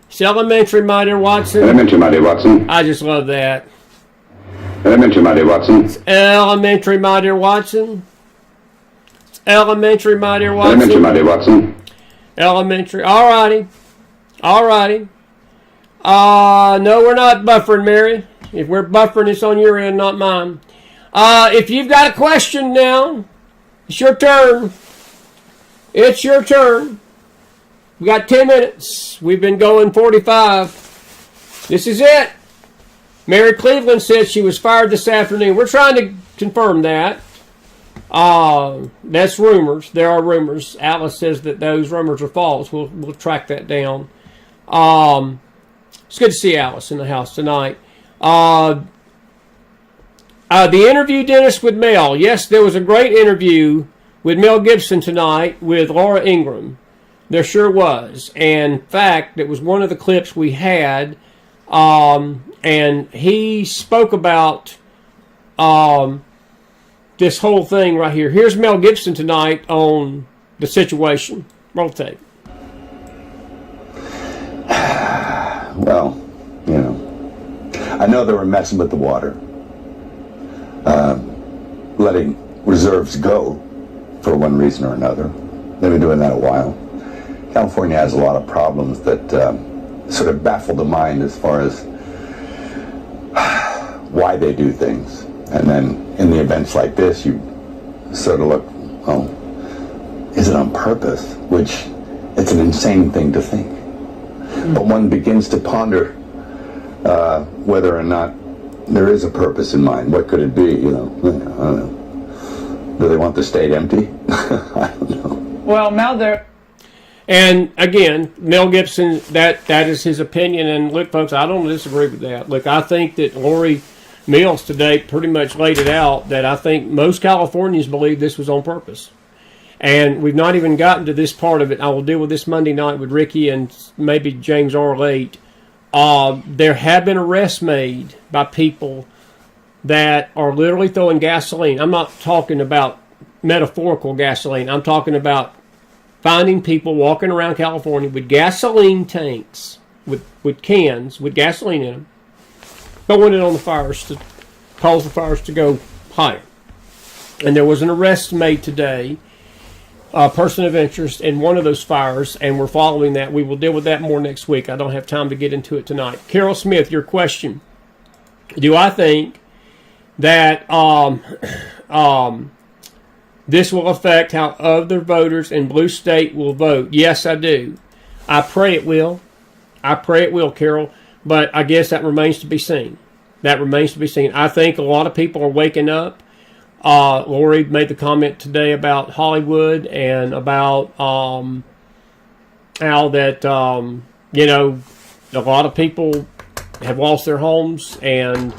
It's elementary, my dear Watson. Elementary, my dear Watson. I just love that. Elementary, my dear Watson. It's elementary, my dear Watson. It's elementary, my dear Watson. Elementary, my dear Watson. Elementary. All righty. All righty. No, we're not buffering, Mary. If we're buffering, it's on your end, not mine. If you've got a question now, it's your turn. It's your turn. We got 10 minutes. We've been going 45. This is it. Mary Cleveland said she was fired this afternoon. We're trying to confirm that. That's rumors. There are rumors. Alice says that those rumors are false. We'll track that down. It's good to see Alice in the house tonight. The interview, Dennis, with Mel. Yes, there was a great interview with Mel Gibson tonight with Laura Ingraham. There sure was. And in fact, it was one of the clips we had. And he spoke about this whole thing right here. Here's Mel Gibson tonight on the situation. Roll tape. Well, you know, I know they were messing with the water, letting reserves go for one reason or another. They've been doing that a while. California has a lot of problems that sort of baffle the mind as far as why they do things. And then in the events like this, you sort of look, oh, is it on purpose? Which, it's an insane thing to think. But one begins to ponder whether or not there is a purpose in mind. What could it be? You know, I don't know. Do they want the state empty? I don't know. Well, Mel, there. And again, Mel Gibson, that is his opinion. And look, folks, I don't disagree with that. Look, I think that Lori Mills today pretty much laid it out that I think most Californians believe this was on purpose. And we've not even gotten to this part of it. I will deal with this Monday night with Ricky and maybe James R. Late. There have been arrests made by people that are literally throwing gasoline. I'm not talking about metaphorical gasoline. I'm talking about finding people walking around California with gasoline tanks, with cans, with gasoline in them, throwing it on the fires to cause the fires to go higher. And there was an arrest made today, a person of interest in one of those fires, and we're following that. We will deal with that more next week. I don't have time to get into it tonight. Carol Smith, your question. Do I think that this will affect how other voters in blue state will vote? Yes, I do. I pray it will. I pray it will, Carol. But I guess that remains to be seen. That remains to be seen. I think a lot of people are waking up. Lori made the comment today about Hollywood and about how that, you know, a lot of people have lost their homes and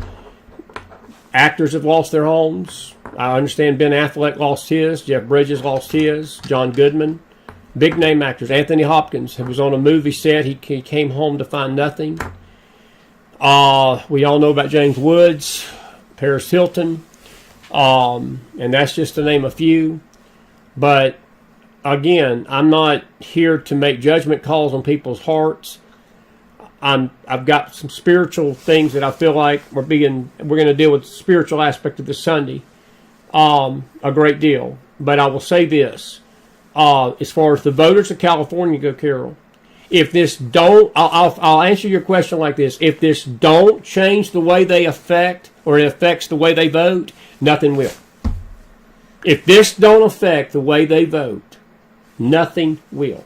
actors have lost their homes. I understand Ben Affleck lost his, Jeff Bridges lost his, John Goodman, big name actors. Anthony Hopkins, who was on a movie set, he came home to find nothing. We all know about James Woods, Paris Hilton, and that's just to name a few. But again, I'm not here to make judgment calls on people's hearts. I've got some spiritual things that I feel like we're going to deal with the spiritual aspect of this Sunday a great deal. But I will say this, as far as the voters of California go, Carol, if this don't, I'll answer your question like this. If this don't change the way they affect, or it affects the way they vote, nothing will. If this don't affect the way they vote, nothing will.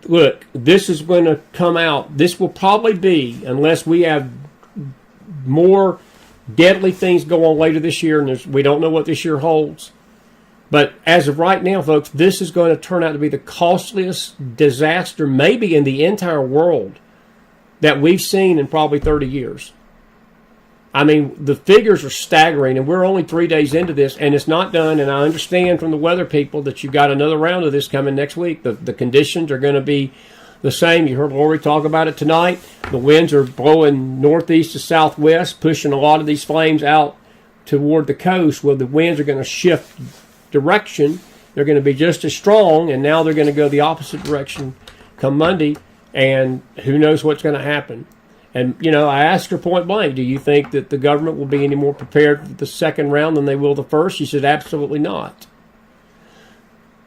Look, this is going to come out. This will probably be, unless we have more deadly things go on later this year, and we don't know what this year holds. But as of right now, folks, this is going to turn out to be the costliest disaster maybe in the entire world that we've seen in probably 30 years. I mean, the figures are staggering, and we're only 3 days into this, and it's not done. And I understand from the weather people that you've got another round of this coming next week. The conditions are going to be the same. You heard Lori talk about it tonight. The winds are blowing northeast to southwest, pushing a lot of these flames out toward the coast. Well, the winds are going to shift direction. They're going to be just as strong, and now they're going to go the opposite direction come Monday, and who knows what's going to happen. And, you know, I asked her point blank, do you think that the government will be any more prepared for the second round than they will the first? She said, absolutely not.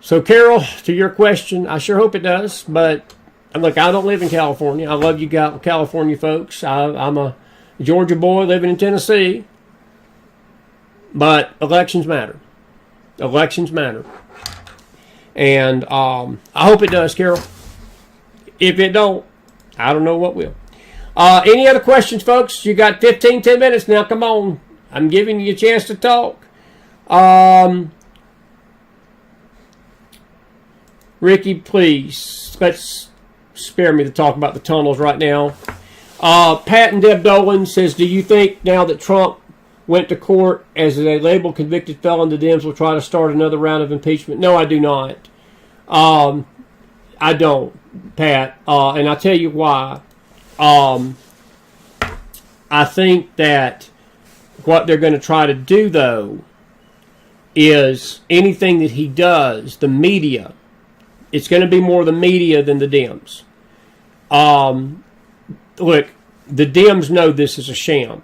So, Carol, to your question, I sure hope it does. But, look, I don't live in California. I love you California folks. I'm a Georgia boy living in Tennessee. But elections matter. Elections matter. And I hope it does, Carol. If it don't, I don't know what will. Any other questions, folks? You got 10 minutes now. Come on. I'm giving you a chance to talk. Ricky, please, let's spare me to talk about the tunnels right now. Pat and Deb Dolan says, do you think now that Trump went to court as a labeled convicted felon, the Dems will try to start another round of impeachment? No, I do not. I don't, Pat. And I'll tell you why. I think that what they're going to try to do, though, is anything that he does, the media, it's going to be more the media than the Dems. Look, the Dems know this is a sham.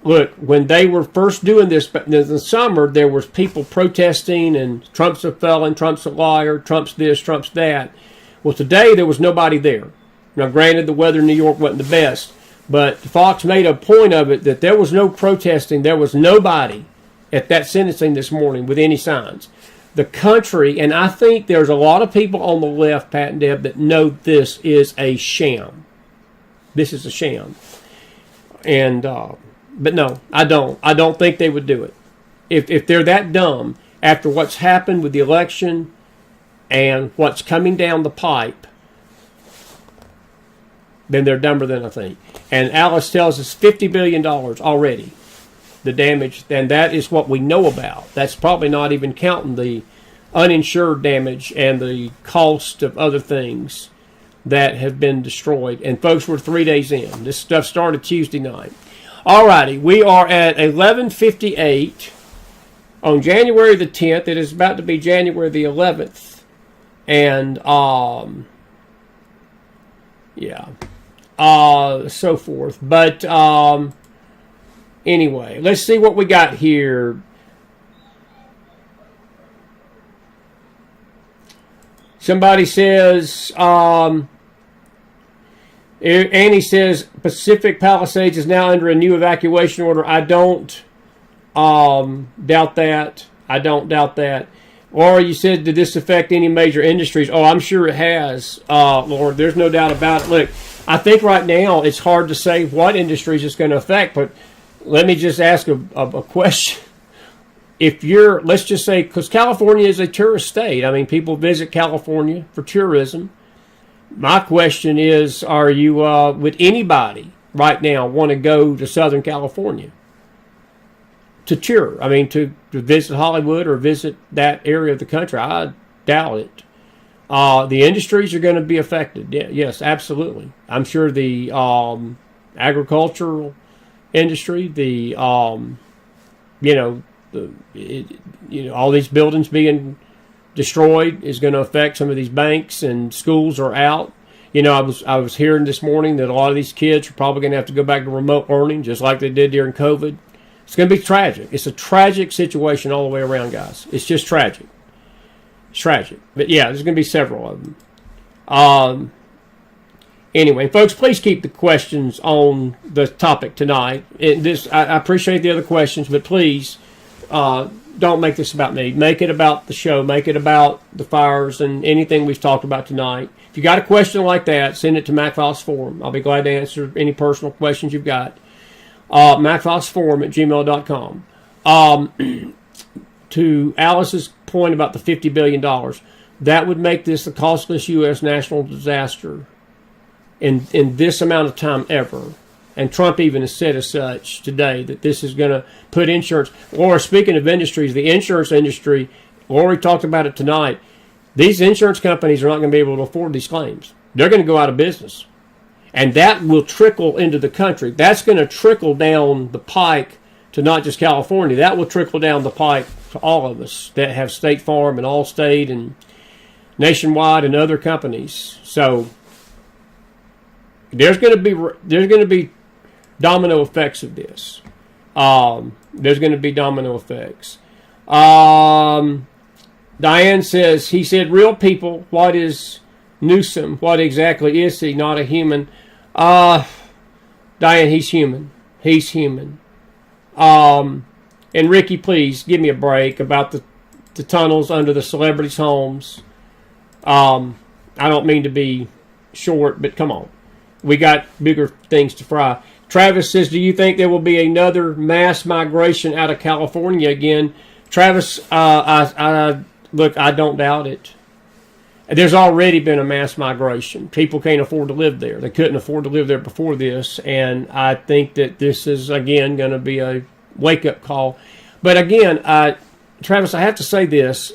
Look, when they were first doing this in the summer, there was people protesting and Trump's a felon, Trump's a liar, Trump's this, Trump's that. Well, today there was nobody there. Now, granted, the weather in New York wasn't the best, but Fox made a point of it that there was no protesting. There was nobody at that sentencing this morning with any signs. The country, and I think there's a lot of people on the left, Pat and Deb, that know this is a sham. This is a sham. And, but no, I don't. I don't think they would do it. If they're that dumb, after what's happened with the election and what's coming down the pipe, then they're dumber than I think. And Alice tells us $50 billion already, the damage, and that is what we know about. That's probably not even counting the uninsured damage and the cost of other things that have been destroyed. And folks, we're 3 days in. This stuff started Tuesday night. Alrighty, we are at 11:58 on January the 10th. It is about to be January the 11th. And, so forth. But, anyway, let's see what we got here. Somebody says, Annie says, Pacific Palisades is now under a new evacuation order. I don't doubt that. I don't doubt that. Laura, you said, did this affect any major industries? Oh, I'm sure it has, Laura. There's no doubt about it. Look, I think right now it's hard to say what industries it's going to affect, but let me just ask a question. If you're, let's just say, because California is a tourist state. I mean, people visit California for tourism. My question is, are you, would anybody right now want to go to Southern California to tour? I mean, to visit Hollywood or visit that area of the country? I doubt it. The industries are going to be affected. Yeah, yes, absolutely. I'm sure the agricultural industry, the all these buildings being destroyed is going to affect some of these banks, and schools are out. You know, I was hearing this morning that a lot of these kids are probably going to have to go back to remote learning, just like they did during COVID. It's going to be tragic. It's a tragic situation all the way around, guys. It's just tragic. It's tragic. But yeah, there's going to be several of them. Anyway, folks, please keep the questions on the topic tonight. I appreciate the other questions, but please don't make this about me. Make it about the show. Make it about the fires and anything we've talked about tonight. If you got a question like that, send it to McFiles Forum. I'll be glad to answer any personal questions you've got. McFilesForum@gmail.com. To Alice's point about the $50 billion, that would make this the costless U.S. national disaster in this amount of time ever. And Trump even has said as such today that this is going to put insurance. Laura, speaking of industries, the insurance industry, Lori talked about it tonight. These insurance companies are not going to be able to afford these claims. They're going to go out of business. And that will trickle into the country. That's going to trickle down the pike to not just California. That will trickle down the pike to all of us that have State Farm and Allstate and Nationwide and other companies. So there's going to be domino effects of this. There's going to be domino effects. Diane says, he said, real people, what is Newsom? What exactly is he? Not a human. Diane, he's human. He's human. And Ricky, please give me a break about the tunnels under the celebrities' homes I don't mean to be short, but come on. We got bigger things to fry. Travis says, do you think there will be another mass migration out of California again? Travis, look, I don't doubt it. There's already been a mass migration. People can't afford to live there. They couldn't afford to live there before this, and I think that this is, again, going to be a wake-up call. But again, Travis, I have to say this.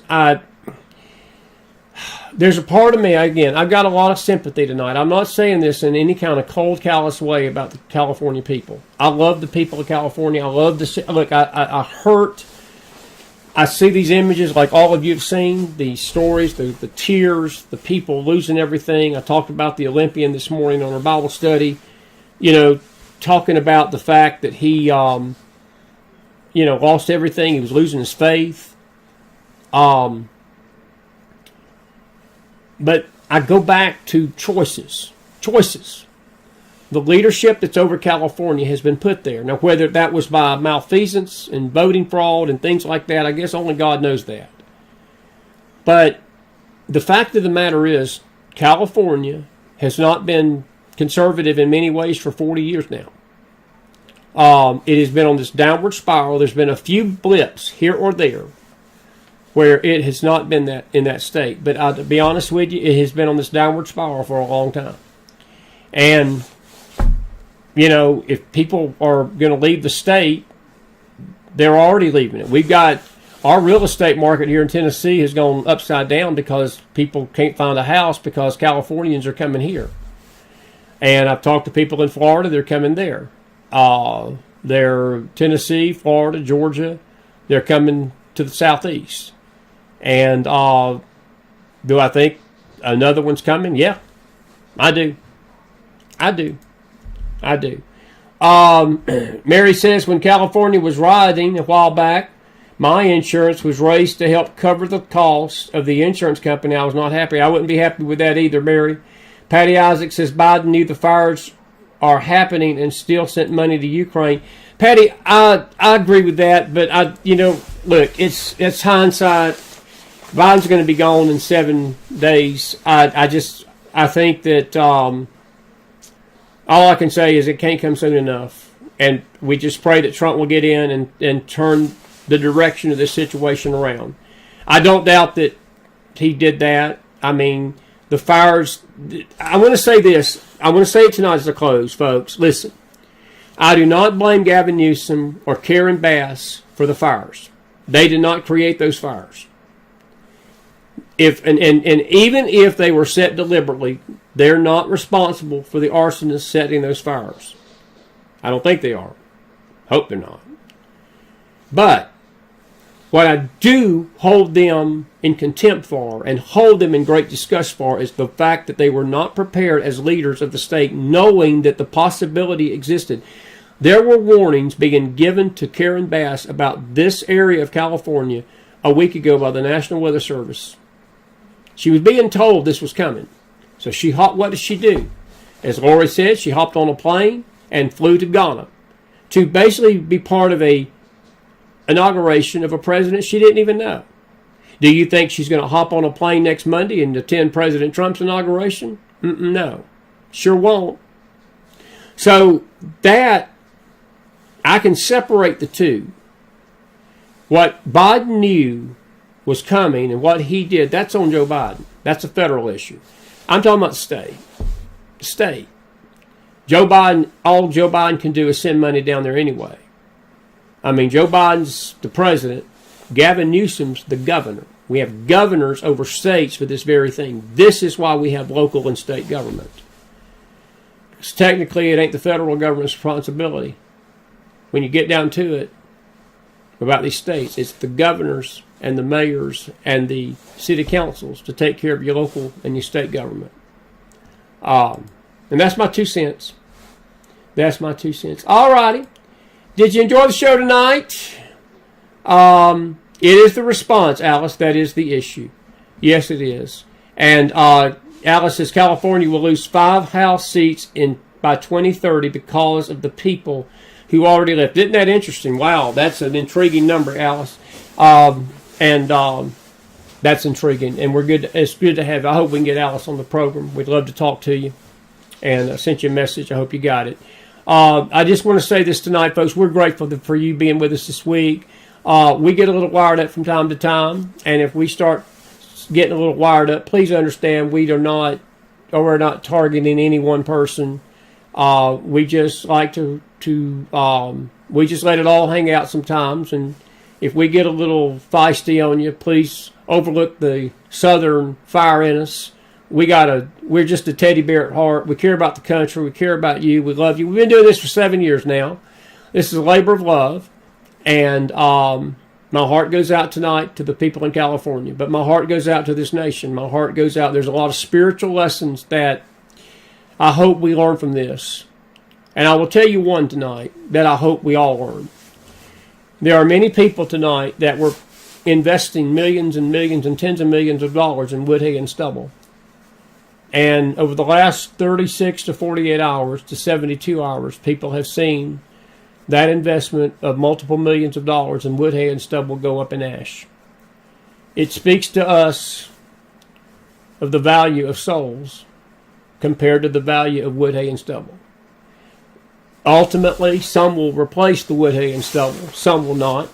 There's a part of me, again, I've got a lot of sympathy tonight. I'm not saying this in any kind of cold, callous way about the California people. I love the people of California. I love the, look, I hurt. I see these images like all of you have seen, the stories, the tears, the people losing everything. I talked about the Olympian this morning on our Bible study, talking about the fact that he, lost everything. He was losing his faith. But I go back to choices. The leadership that's over California has been put there. Now, whether that was by malfeasance and voting fraud and things like that, I guess only God knows that. But the fact of the matter is, California has not been conservative in many ways for 40 years now. It has been on this downward spiral. There's been a few blips here or there where it has not been that in that state. But to be honest with you, it has been on this downward spiral for a long time. And, if people are going to leave the state, they're already leaving it. We've got our real estate market here in Tennessee has gone upside down because people can't find a house because Californians are coming here. And I've talked to people in Florida, they're coming there. They're Tennessee, Florida, Georgia, they're coming to the southeast. And do I think another one's coming? Yeah, I do. Mary says, when California was rioting a while back, my insurance was raised to help cover the cost of the insurance company. I was not happy. I wouldn't be happy with that either, Mary. Patty Isaac says, Biden knew the fires are happening and still sent money to Ukraine. Patty, I agree with that, but look, it's hindsight. Biden's going to be gone in 7 days. I think that all I can say is it can't come soon enough. And we just pray that Trump will get in and turn the direction of this situation around. I don't doubt that he did that. I mean, the fires, I want to say this. I want to say it tonight as I close, folks. Listen, I do not blame Gavin Newsom or Karen Bass for the fires. They did not create those fires. And even if they were set deliberately, they're not responsible for the arsonists setting those fires. I don't think they are. Hope they're not. But what I do hold them in contempt for and hold them in great disgust for is the fact that they were not prepared as leaders of the state, knowing that the possibility existed. There were warnings being given to Karen Bass about this area of California a week ago by the National Weather Service. She was being told this was coming. So what did she do? As Lori said, she hopped on a plane and flew to Ghana to basically be part of a inauguration of a president she didn't even know. Do you think she's going to hop on a plane next Monday and attend President Trump's inauguration? No. Sure won't. So that, I can separate the two. What Biden knew was coming and what he did, that's on Joe Biden. That's a federal issue. I'm talking about the state. Joe Biden, all Joe Biden can do is send money down there anyway. I mean, Joe Biden's the president. Gavin Newsom's the governor. We have governors over states for this very thing. This is why we have local and state government. Because technically, it ain't the federal government's responsibility. When you get down to it, about these states, it's the governors and the mayors and the city councils to take care of your local and your state government. And that's my 2 cents. That's my 2 cents. All righty. Did you enjoy the show tonight? It is the response, Alice, that is the issue. Yes, it is. And Alice says California will lose 5 House seats by 2030 because of the people who already left. Isn't that interesting? Wow, that's an intriguing number, Alice. That's intriguing, and it's good to have. I hope we can get Alice on the program. We'd love to talk to you, and I sent you a message. I hope you got it. I just want to say this tonight, folks. We're grateful for you being with us this week. We get a little wired up from time to time, and if we start getting a little wired up, please understand we're not targeting any one person. We just like to we just let it all hang out sometimes, and if we get a little feisty on you, please overlook the southern fire in us. We're just a teddy bear at heart. We care about the country. We care about you. We love you. We've been doing this for 7 years now. This is a labor of love, and my heart goes out tonight to the people in California, but my heart goes out to this nation. My heart goes out. There's a lot of spiritual lessons that I hope we learn from this. And I will tell you one tonight that I hope we all learn. There are many people tonight that were investing millions and millions and tens of millions of dollars in wood, hay, and stubble. And over the last 36 to 48 hours to 72 hours, people have seen that investment of multiple millions of dollars in wood, hay, and stubble go up in ash. It speaks to us of the value of souls compared to the value of wood, hay, and stubble. Ultimately, some will replace the wood, hay, and stubble. Some will not.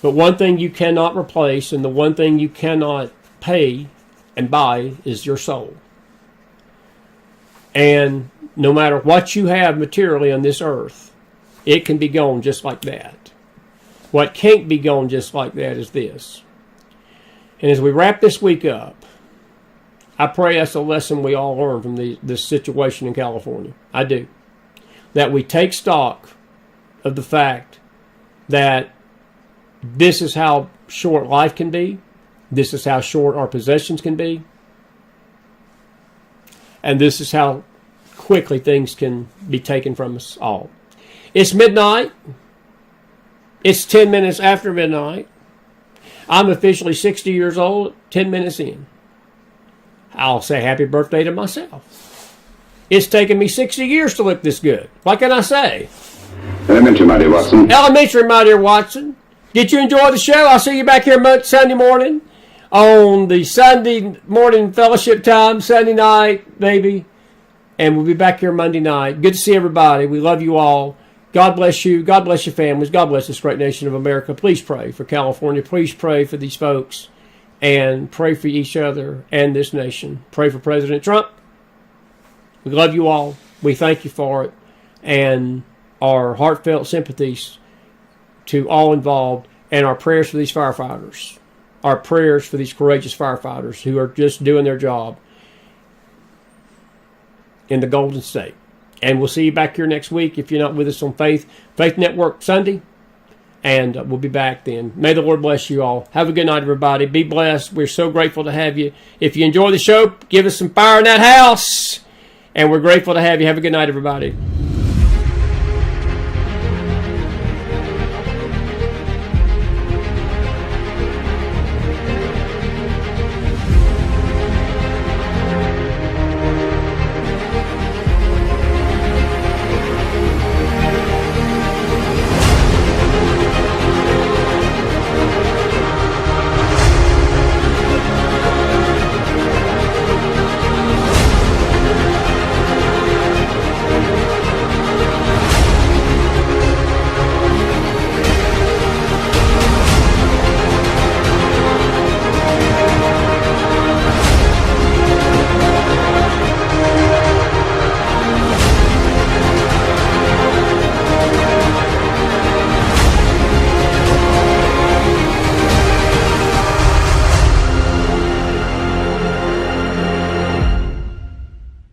But one thing you cannot replace, and the one thing you cannot pay and buy, is your soul. And no matter what you have materially on this earth, it can be gone just like that. What can't be gone just like that is this. And as we wrap this week up, I pray that's a lesson we all learn from this situation in California. I do. That we take stock of the fact that this is how short life can be. This is how short our possessions can be. And this is how quickly things can be taken from us all. It's midnight. It's 10 minutes after midnight. I'm officially 60 years old, 10 minutes in. I'll say happy birthday to myself. It's taken me 60 years to look this good. What can I say? Elementary, my dear Watson. Elementary, my dear Watson. Did you enjoy the show? I'll see you back here Sunday morning on the Sunday morning fellowship time, Sunday night, baby. And we'll be back here Monday night. Good to see everybody. We love you all. God bless you. God bless your families. God bless this great nation of America. Please pray for California. Please pray for these folks. And pray for each other and this nation. Pray for President Trump. We love you all. We thank you for it. And our heartfelt sympathies to all involved. And our prayers for these firefighters. Our prayers for these courageous firefighters who are just doing their job in the Golden State. And we'll see you back here next week if you're not with us on Faith Network Sunday. And we'll be back then. May the Lord bless you all. Have a good night, everybody. Be blessed. We're so grateful to have you. If you enjoy the show, give us some fire in that house. And we're grateful to have you. Have a good night, everybody.